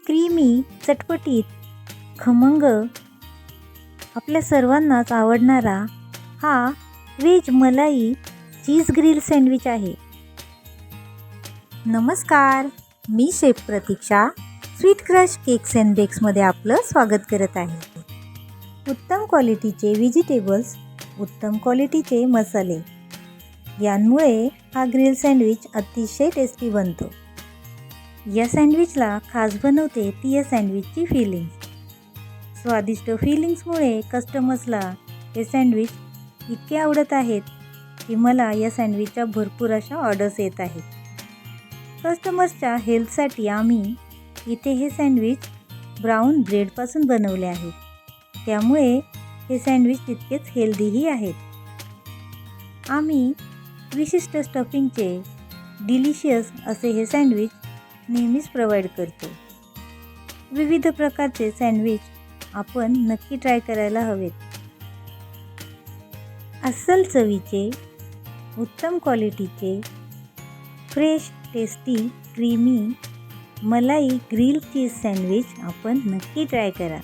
Creamy, चटपटीत, खमंग, आपल्या सर्वांनाच आवडणारा हा व्हेज मलाई चीज ग्रिल सँडविच आहे. नमस्कार, मी chef Pratiksha sweet crush cakes and बेक्समध्ये आपलं स्वागत करत आहे. उत्तम क्वालिटीचे व्हेजिटेबल्स, उत्तम क्वालिटीचे मसाले यांमुळे हा ग्रिल सँडविच अतिशय टेस्टी बनतो. या सँडविचला खास बनवते ती या सँडविचची फिलिंग्स. स्वादिष्ट फिलिंग्समुळे कस्टमर्सला हे सँडविच इतके आवडत आहेत की मला या सँडविचच्या भरपूर अशा ऑर्डर्स येत आहेत. कस्टमर्सच्या हेल्थसाठी आम्ही इथे हे सँडविच ब्राऊन ब्रेडपासून बनवले आहे. त्यामुळे हे सँडविच तितकेच हेल्दीही आहेत. आम्ही विशिष्ट स्टफिंगचे डिलिशियस असे हे सँडविच नेहमीच प्रोव्हाइड करतो. विविध प्रकारचे सँडविच आपण नक्की ट्राय करायला हवेत. अस्सल चवीचे, उत्तम क्वालिटीचे, फ्रेश, टेस्टी, क्रीमी मलाई ग्रिल चीज सँडविच आपण नक्की ट्राय करा.